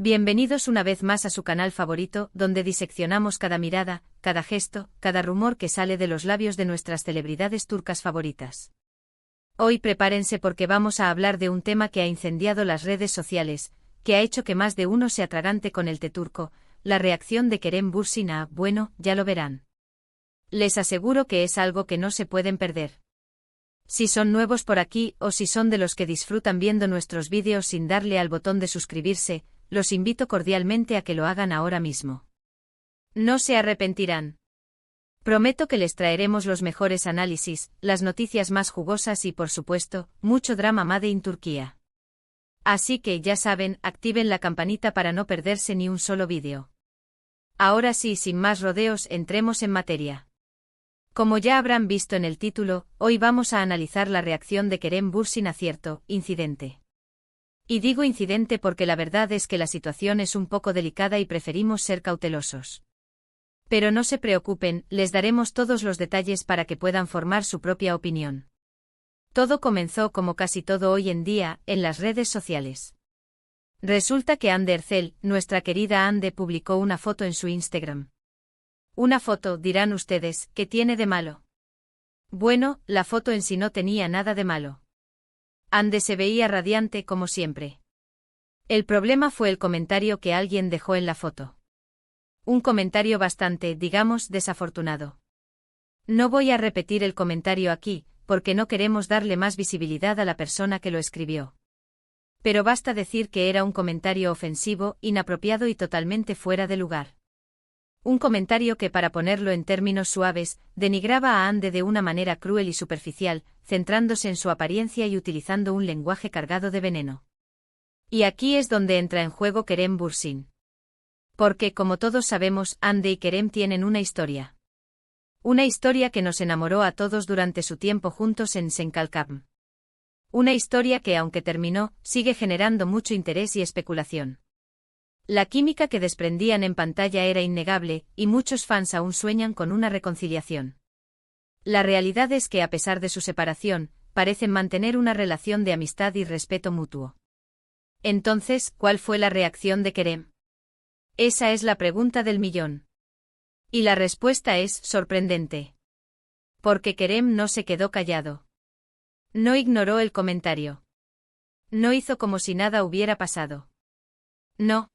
Bienvenidos una vez más a su canal favorito, donde diseccionamos cada mirada, cada gesto, cada rumor que sale de los labios de nuestras celebridades turcas favoritas. Hoy prepárense porque vamos a hablar de un tema que ha incendiado las redes sociales, que ha hecho que más de uno se atragante con el té turco, la reacción de Kerem Bürsin a, bueno, ya lo verán. Les aseguro que es algo que no se pueden perder. Si son nuevos por aquí o si son de los que disfrutan viendo nuestros vídeos sin darle al botón de suscribirse, los invito cordialmente a que lo hagan ahora mismo. No se arrepentirán. Prometo que les traeremos los mejores análisis, las noticias más jugosas y por supuesto, mucho drama made in Turquía. Así que ya saben, activen la campanita para no perderse ni un solo vídeo. Ahora sí, sin más rodeos, entremos en materia. Como ya habrán visto en el título, hoy vamos a analizar la reacción de Kerem Bürsin a cierto incidente. Y digo incidente porque la verdad es que la situación es un poco delicada y preferimos ser cautelosos. Pero no se preocupen, les daremos todos los detalles para que puedan formar su propia opinión. Todo comenzó como casi todo hoy en día, en las redes sociales. Resulta que Hande Erçel, nuestra querida Hande, publicó una foto en su Instagram. Una foto, dirán ustedes, ¿qué tiene de malo? Bueno, la foto en sí no tenía nada de malo. Hande se veía radiante como siempre. El problema fue el comentario que alguien dejó en la foto. Un comentario bastante, digamos, desafortunado. No voy a repetir el comentario aquí, porque no queremos darle más visibilidad a la persona que lo escribió. Pero basta decir que era un comentario ofensivo, inapropiado y totalmente fuera de lugar. Un comentario que, para ponerlo en términos suaves, denigraba a Hande de una manera cruel y superficial, centrándose en su apariencia y utilizando un lenguaje cargado de veneno. Y aquí es donde entra en juego Kerem Bürsin. Porque, como todos sabemos, Hande y Kerem tienen una historia. Una historia que nos enamoró a todos durante su tiempo juntos en Senkalkam. Una historia que, aunque terminó, sigue generando mucho interés y especulación. La química que desprendían en pantalla era innegable, y muchos fans aún sueñan con una reconciliación. La realidad es que a pesar de su separación, parecen mantener una relación de amistad y respeto mutuo. Entonces, ¿cuál fue la reacción de Kerem? Esa es la pregunta del millón. Y la respuesta es sorprendente. Porque Kerem no se quedó callado. No ignoró el comentario. No hizo como si nada hubiera pasado. No.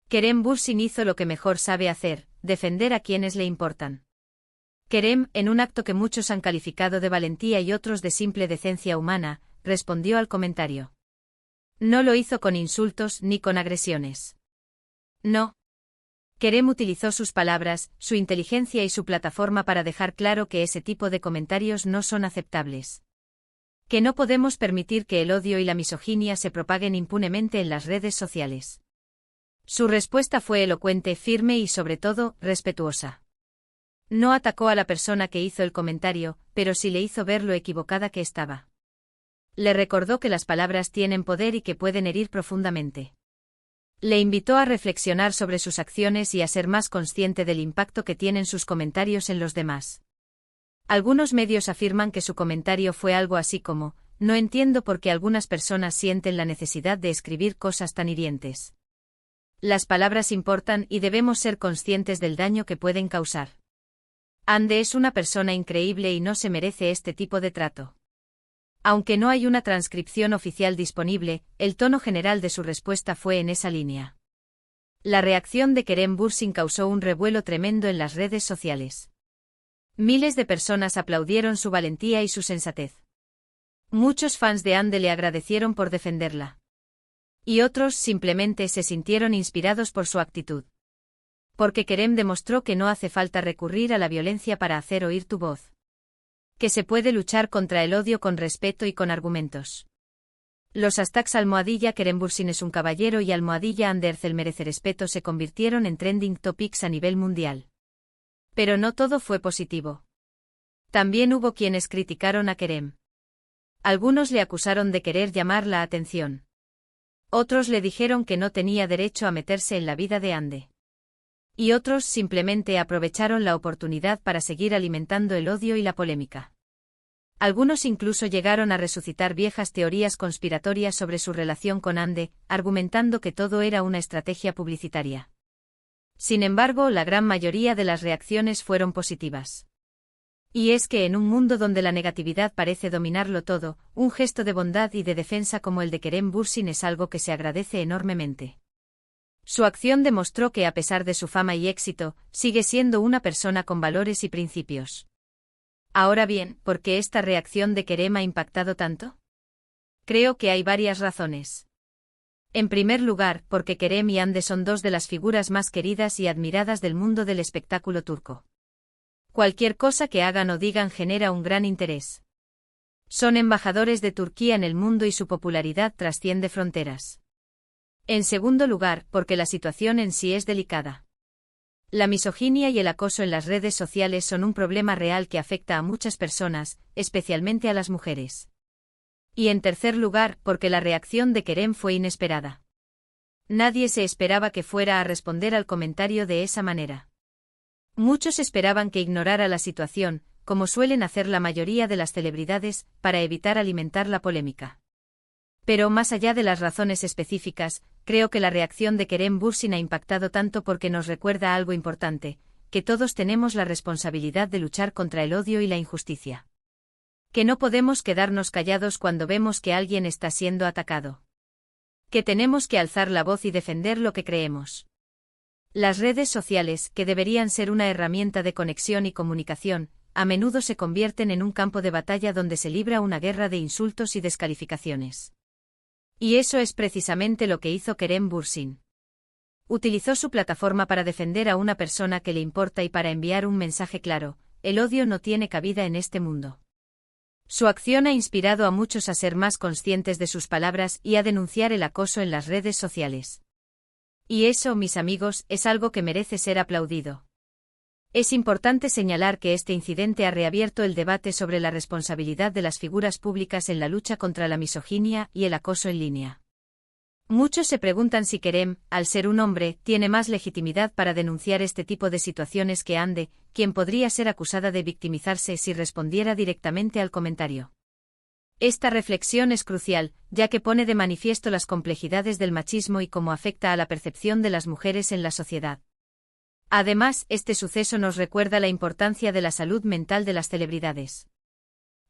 Kerem Bürsin hizo lo que mejor sabe hacer, defender a quienes le importan. Kerem, en un acto que muchos han calificado de valentía y otros de simple decencia humana, respondió al comentario. No lo hizo con insultos ni con agresiones. No. Kerem utilizó sus palabras, su inteligencia y su plataforma para dejar claro que ese tipo de comentarios no son aceptables. Que no podemos permitir que el odio y la misoginia se propaguen impunemente en las redes sociales. Su respuesta fue elocuente, firme y sobre todo, respetuosa. No atacó a la persona que hizo el comentario, pero sí le hizo ver lo equivocada que estaba. Le recordó que las palabras tienen poder y que pueden herir profundamente. Le invitó a reflexionar sobre sus acciones y a ser más consciente del impacto que tienen sus comentarios en los demás. Algunos medios afirman que su comentario fue algo así como, no entiendo por qué algunas personas sienten la necesidad de escribir cosas tan hirientes. Las palabras importan y debemos ser conscientes del daño que pueden causar. Hande es una persona increíble y no se merece este tipo de trato. Aunque no hay una transcripción oficial disponible, el tono general de su respuesta fue en esa línea. La reacción de Kerem Bürsin causó un revuelo tremendo en las redes sociales. Miles de personas aplaudieron su valentía y su sensatez. Muchos fans de Hande le agradecieron por defenderla. Y otros simplemente se sintieron inspirados por su actitud. Porque Kerem demostró que no hace falta recurrir a la violencia para hacer oír tu voz. Que se puede luchar contra el odio con respeto y con argumentos. Los hashtags #Kerem Bürsin es un caballero y #Hande Erçel merece respeto se convirtieron en trending topics a nivel mundial. Pero no todo fue positivo. También hubo quienes criticaron a Kerem. Algunos le acusaron de querer llamar la atención. Otros le dijeron que no tenía derecho a meterse en la vida de Hande. Y otros simplemente aprovecharon la oportunidad para seguir alimentando el odio y la polémica. Algunos incluso llegaron a resucitar viejas teorías conspiratorias sobre su relación con Ande, argumentando que todo era una estrategia publicitaria. Sin embargo, la gran mayoría de las reacciones fueron positivas. Y es que en un mundo donde la negatividad parece dominarlo todo, un gesto de bondad y de defensa como el de Kerem Bürsin es algo que se agradece enormemente. Su acción demostró que a pesar de su fama y éxito, sigue siendo una persona con valores y principios. Ahora bien, ¿por qué esta reacción de Kerem ha impactado tanto? Creo que hay varias razones. En primer lugar, porque Kerem y Hande son dos de las figuras más queridas y admiradas del mundo del espectáculo turco. Cualquier cosa que hagan o digan genera un gran interés. Son embajadores de Turquía en el mundo y su popularidad trasciende fronteras. En segundo lugar, porque la situación en sí es delicada. La misoginia y el acoso en las redes sociales son un problema real que afecta a muchas personas, especialmente a las mujeres. Y en tercer lugar, porque la reacción de Kerem fue inesperada. Nadie se esperaba que fuera a responder al comentario de esa manera. Muchos esperaban que ignorara la situación, como suelen hacer la mayoría de las celebridades, para evitar alimentar la polémica. Pero más allá de las razones específicas, creo que la reacción de Kerem Bürsin ha impactado tanto porque nos recuerda algo importante, que todos tenemos la responsabilidad de luchar contra el odio y la injusticia. Que no podemos quedarnos callados cuando vemos que alguien está siendo atacado. Que tenemos que alzar la voz y defender lo que creemos. Las redes sociales, que deberían ser una herramienta de conexión y comunicación, a menudo se convierten en un campo de batalla donde se libra una guerra de insultos y descalificaciones. Y eso es precisamente lo que hizo Kerem Bürsin. Utilizó su plataforma para defender a una persona que le importa y para enviar un mensaje claro: el odio no tiene cabida en este mundo. Su acción ha inspirado a muchos a ser más conscientes de sus palabras y a denunciar el acoso en las redes sociales. Y eso, mis amigos, es algo que merece ser aplaudido. Es importante señalar que este incidente ha reabierto el debate sobre la responsabilidad de las figuras públicas en la lucha contra la misoginia y el acoso en línea. Muchos se preguntan si Kerem, al ser un hombre, tiene más legitimidad para denunciar este tipo de situaciones que Hande, quien podría ser acusada de victimizarse si respondiera directamente al comentario. Esta reflexión es crucial, ya que pone de manifiesto las complejidades del machismo y cómo afecta a la percepción de las mujeres en la sociedad. Además, este suceso nos recuerda la importancia de la salud mental de las celebridades.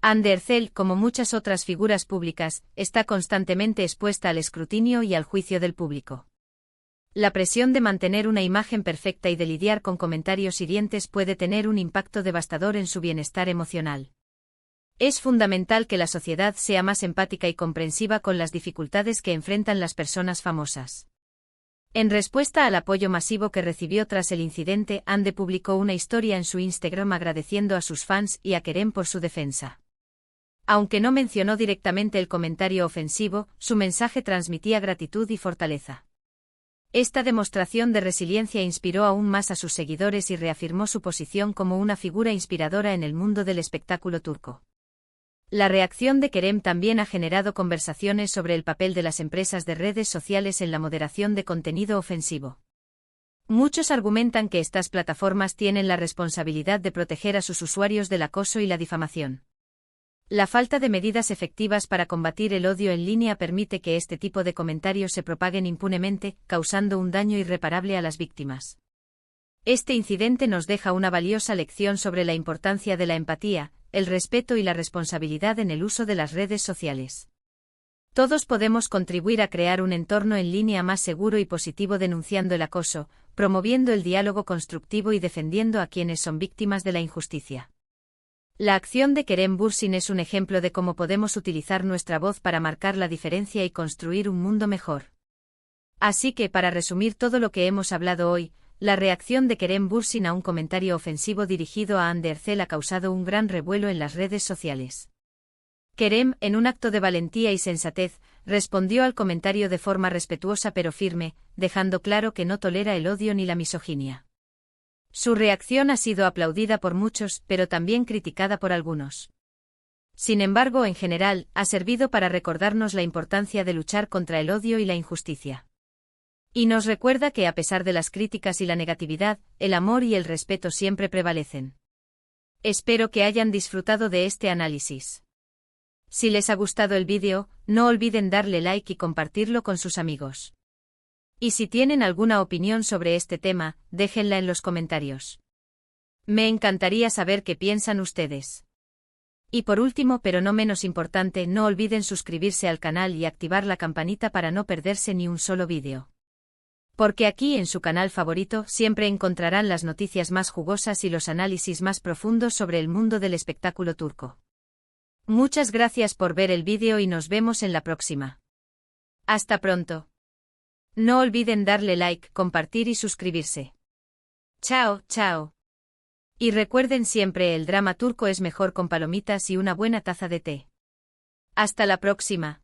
Hande Erçel, como muchas otras figuras públicas, está constantemente expuesta al escrutinio y al juicio del público. La presión de mantener una imagen perfecta y de lidiar con comentarios hirientes puede tener un impacto devastador en su bienestar emocional. Es fundamental que la sociedad sea más empática y comprensiva con las dificultades que enfrentan las personas famosas. En respuesta al apoyo masivo que recibió tras el incidente, Hande publicó una historia en su Instagram agradeciendo a sus fans y a Kerem por su defensa. Aunque no mencionó directamente el comentario ofensivo, su mensaje transmitía gratitud y fortaleza. Esta demostración de resiliencia inspiró aún más a sus seguidores y reafirmó su posición como una figura inspiradora en el mundo del espectáculo turco. La reacción de Kerem también ha generado conversaciones sobre el papel de las empresas de redes sociales en la moderación de contenido ofensivo. Muchos argumentan que estas plataformas tienen la responsabilidad de proteger a sus usuarios del acoso y la difamación. La falta de medidas efectivas para combatir el odio en línea permite que este tipo de comentarios se propaguen impunemente, causando un daño irreparable a las víctimas. Este incidente nos deja una valiosa lección sobre la importancia de la empatía, el respeto y la responsabilidad en el uso de las redes sociales. Todos podemos contribuir a crear un entorno en línea más seguro y positivo denunciando el acoso, promoviendo el diálogo constructivo y defendiendo a quienes son víctimas de la injusticia. La acción de Kerem Bürsin es un ejemplo de cómo podemos utilizar nuestra voz para marcar la diferencia y construir un mundo mejor. Así que, para resumir todo lo que hemos hablado hoy, la reacción de Kerem Bürsin a un comentario ofensivo dirigido a Hande Erçel ha causado un gran revuelo en las redes sociales. Kerem, en un acto de valentía y sensatez, respondió al comentario de forma respetuosa pero firme, dejando claro que no tolera el odio ni la misoginia. Su reacción ha sido aplaudida por muchos, pero también criticada por algunos. Sin embargo, en general, ha servido para recordarnos la importancia de luchar contra el odio y la injusticia. Y nos recuerda que a pesar de las críticas y la negatividad, el amor y el respeto siempre prevalecen. Espero que hayan disfrutado de este análisis. Si les ha gustado el vídeo, no olviden darle like y compartirlo con sus amigos. Y si tienen alguna opinión sobre este tema, déjenla en los comentarios. Me encantaría saber qué piensan ustedes. Y por último, pero no menos importante, no olviden suscribirse al canal y activar la campanita para no perderse ni un solo vídeo. Porque aquí en su canal favorito siempre encontrarán las noticias más jugosas y los análisis más profundos sobre el mundo del espectáculo turco. Muchas gracias por ver el vídeo y nos vemos en la próxima. Hasta pronto. No olviden darle like, compartir y suscribirse. Chao, chao. Y recuerden siempre, el drama turco es mejor con palomitas y una buena taza de té. Hasta la próxima.